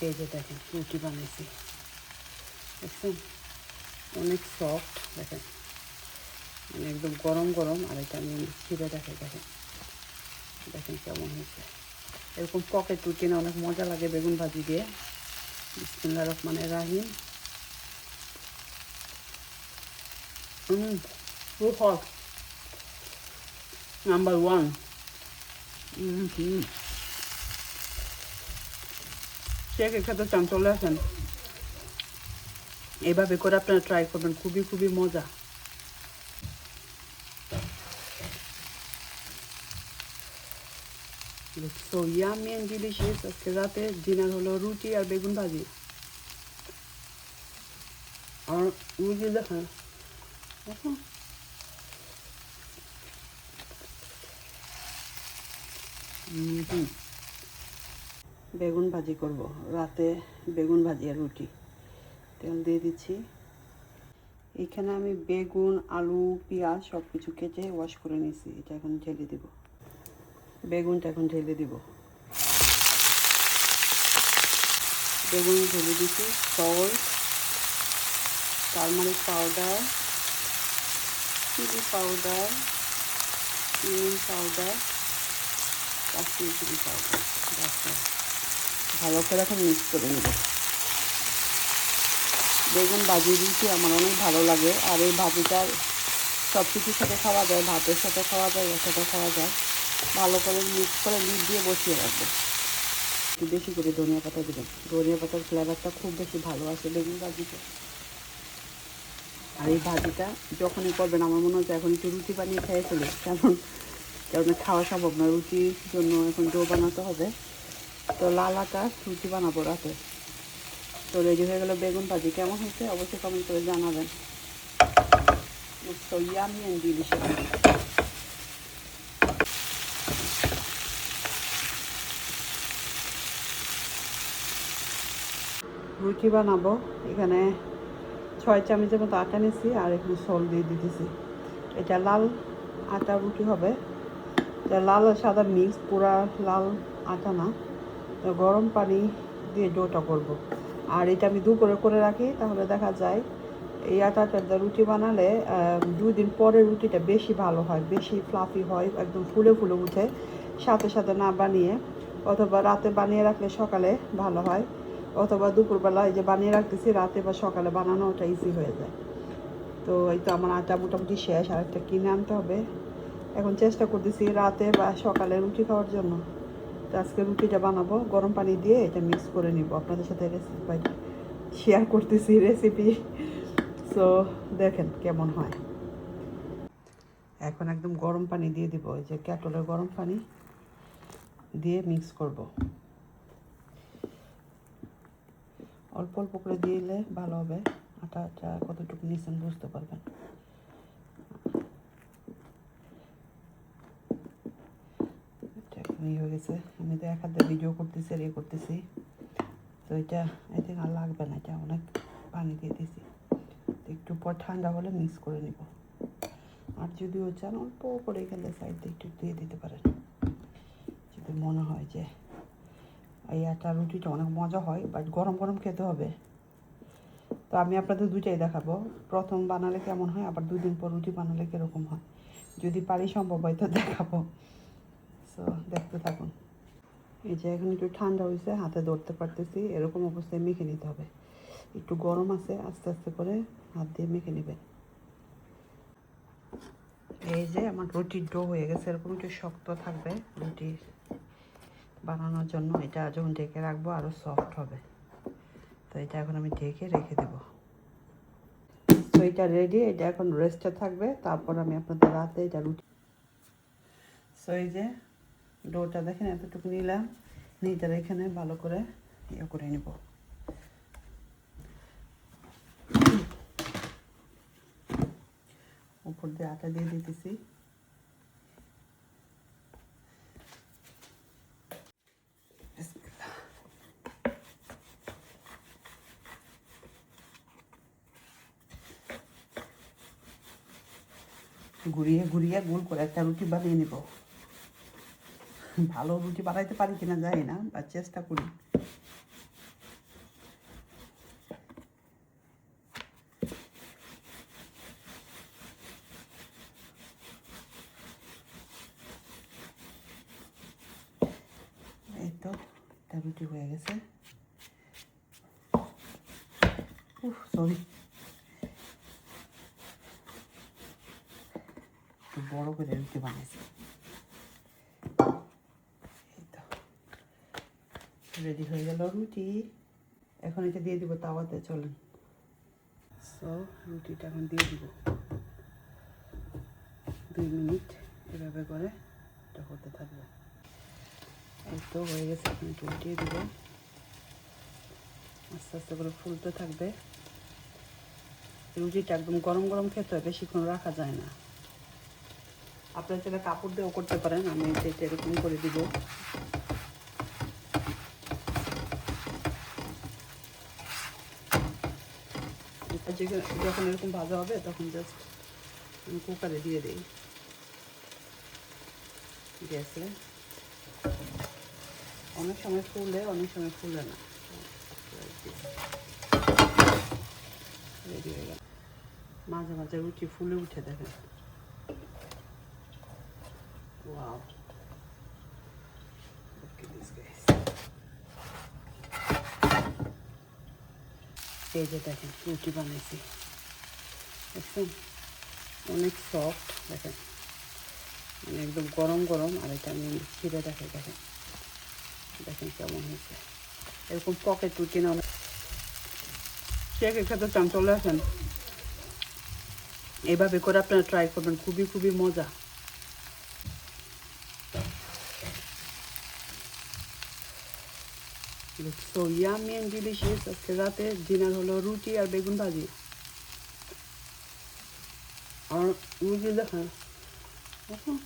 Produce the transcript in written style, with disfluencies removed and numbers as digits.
এই যে দেখেন রুটি বানিয়েছি, দেখছেন অনেক সফট, দেখেন মানে একদম গরম গরম। আর এটা আমি ছিঁড়ে দেখেন দেখেন কেমন হয়েছে। এরকম পকেট রুটি না অনেক মজা লাগে বেগুন ভাজি দিয়ে। বিসমিল্লাহির রহমানির রহিম। খুব হট, নাম্বার 1। কে কে খেতে চান চলে আসেন, এইভাবে করে আপনারা ট্রাই করবেন, খুবই খুবই মজা। So yummy and delicious. আজকে রাতে ডিনার হলো রুটি আর বেগুন ভাজি। আর রুটি দেখেন বেগুন ভাজি করব রাতে, বেগুন ভাজি আর রুটি। তেল দিয়ে দিচ্ছি। এখানে আমি বেগুন, আলু, পেঁয়াজ সব কিছু কেটে ওয়াশ করে নিয়েছি। এটা এখন ঢেলে দিব, বেগুনটা এখন ঢেলে দিব। বেগুন ঢেলে দিচ্ছি, salt, turmeric powder, chilli powder, চিনি পাউডার, কাশ্মীরি চিলি পাউডার। ভালো করে এখন মিক্স করে নেব। বেগুন ভাজি রুটি আমার অনেক ভালো লাগে। আর এই ভাজিটা সব কিছুর সাথে খাওয়া যায়, ভাতের সাথে খাওয়া যায়, এর সাথে খাওয়া যায়। ভালো করে মিক্স করে লিড দিয়ে বসিয়ে রাখবো। একটু বেশি করে ধনিয়া পাতা দেবেন, ধনিয়া পাতার ফ্লেভারটা খুব বেশি ভালো আসে বেগুন ভাজিতে। আর এই ভাজিটা যখনই করবেন আমার মনে হচ্ছে এখন একটু রুটি বানিয়ে খেয়ে ফেলে, কারণ খাওয়া সম্ভব না, রুটির জন্য এখন ডো বানাতে হবে। তো লাল আটা রুটি বানাবো রাতে। তো রেডি হয়ে গেলো বেগুন ভাজি। কেমন হয়েছে অবশ্যই কমেন্ট করে জানাবেন। So yummy and delicious. রুটি বানাবো। এখানে 6 চামচের মতো আটা নিয়েছি আর এখানে সল্ট দিয়ে দিতেছি। এটা লাল আটা রুটি হবে, এটা লাল আর সাদা মিক্স, পুরা লাল আটা না। তো গরম পানি দিয়ে ডোটা করব। আর এটা আমি দুপুরে করে রাখি, তাহলে দেখা যায় এই আটাটা রুটি বানালে 2 দিন পরে রুটিটা বেশি ভালো হয়, বেশি ফ্লাফি হয়, একদম ফুলে ফুলে উঠে। সাথে সাথে না বানিয়ে, অথবা রাতে বানিয়ে রাখলে সকালে ভালো হয়, অথবা দুপুরবেলা এই যে বানিয়ে রাখতেছি রাতে বা সকালে বানানো, ওটা ইজি হয়ে যায়। তো এই তো আমার আটা মোটামুটি শেষ, আর একটা কিনে আনতে হবে। এখন চেষ্টা করতেছি রাতে বা সকালে রুটি খাওয়ার জন্য। তো আজকে রুটিটা বানাবো, গরম পানি দিয়ে এটা মিক্স করে নিব। আপনাদের সাথে রেসিপি শেয়ার করতেছি রেসিপি। সো দেখেন কেমন হয়। এখন একদম গরম পানি দিয়ে দিব, এই যে কেটলের গরম পানি দিয়ে মিক্স করব। অল্প অল্প করে দিলে ভালো হবে, আটাটা কতটুকু নিচ্ছেন বুঝতে পারবেন। এই হয়ে গেছে। আমি তো এক হাতে ভিডিও করতেছি আর করতেছি, তো এটা আই থিঙ্ক আর লাগবে না, এটা অনেক পানি দিয়ে দিয়েছি। একটু পর ঠান্ডা হলে মিক্স করে নিব। আর যদিও চান অল্প করে গেলে সাইড দিয়ে একটু দিয়ে দিতে পারেন, যদি মনে হয় যে এই আটা রুটিটা অনেক মজা হয়, বাট গরম গরম খেতে হবে। তো আমি আপনাদের দুইটাই দেখাবো, প্রথম বানালে কেমন হয়, আবার 2 দিন পর রুটি বানালে কীরকম হয়। যদি পারি সম্ভব হয় তো দেখাবো। সো দেখতে থাকুন। এই যে এখন একটু ঠান্ডা হয়েছে, হাতে ধরতে পারতেছি, এরকম অবস্থায় মেখে নিতে হবে। একটু গরম আছে, আস্তে আস্তে করে হাত দিয়ে মেখে নেবেন। এই যে আমার রুটির ডো হয়ে গেছে, এরকম একটু শক্ত থাকবে রুটি বানানোর জন্য। এটা যখন ঢেকে রাখবো আরও সফট হবে। তো এটা এখন আমি ঢেকে রেখে দেবো। তো এটা রেডি, এটা এখন রেস্টে থাকবে, তারপর আমি আপনাদের রাতে এটা রুটি। সো এই যে ডোটা দেখেন এতটুকু নিলাম, নিতে এখানে ভালো করে ইয়ে করে নেব। উপর দিয়ে আটা দিয়ে দিতেছি। ঘুরিয়ে ঘুরিয়ে গোল করে একটা রুটি বানিয়ে নেব। ভালো রুটি বানাইতে পারি কিনা জানি না, বা চেষ্টা করি। রুটি হয়ে গেছে। সরি, একটু বড় করে রুটি বানাইছি। এই তো রেডি হয়ে গেল রুটি। এখন এটা দিয়ে দিব তাওয়াতে, চলেন। সো রুটিটা এখন দিয়ে দিব 2 মিনিট এভাবে করে এটা হতে থাকবে। এই তো হয়ে গেছে, এখন একটু উঠিয়ে দিব। আস্তে আস্তে করে ফুলতে থাকবে। রুটিটা একদম গরম গরম খেতে হয়, বেশিক্ষণ রাখা যায় না। আপনারা চাইলে কাপড় দিয়েও করতে পারেন, আমি এটা এরকম করে দিব। যখন এরকম ভাজা হবে তখন জাস্ট আমি কুকারে দিয়ে দিই গ্যাসে। অনেক সময় ফুলে, অনেক সময় ফুলে না। রেডি হয়ে গেল। মাঝে মাঝে রুটি ফুলে উঠে, দেখেন। Wow, okay this guys. এই যে দেখেন রুটি বানাইছি, দেখছেন অনেক সফট, দেখেন মানে একদম গরম গরম। আর এটা আমি ছিঁড়ে দেখেন, দেখেন দেখেন কেমন হয়েছে। এরকম পকেট রুটি না, কেকের খেতে চান চলে আসেন, এইভাবে করে আপনারা ট্রাই করবেন, খুবই খুবই মজা। So yummy and delicious. আজকে রাতে ডিনার হলো রুটি আর বেগুন ভাজি। আর রুটি দেখেন, হুম।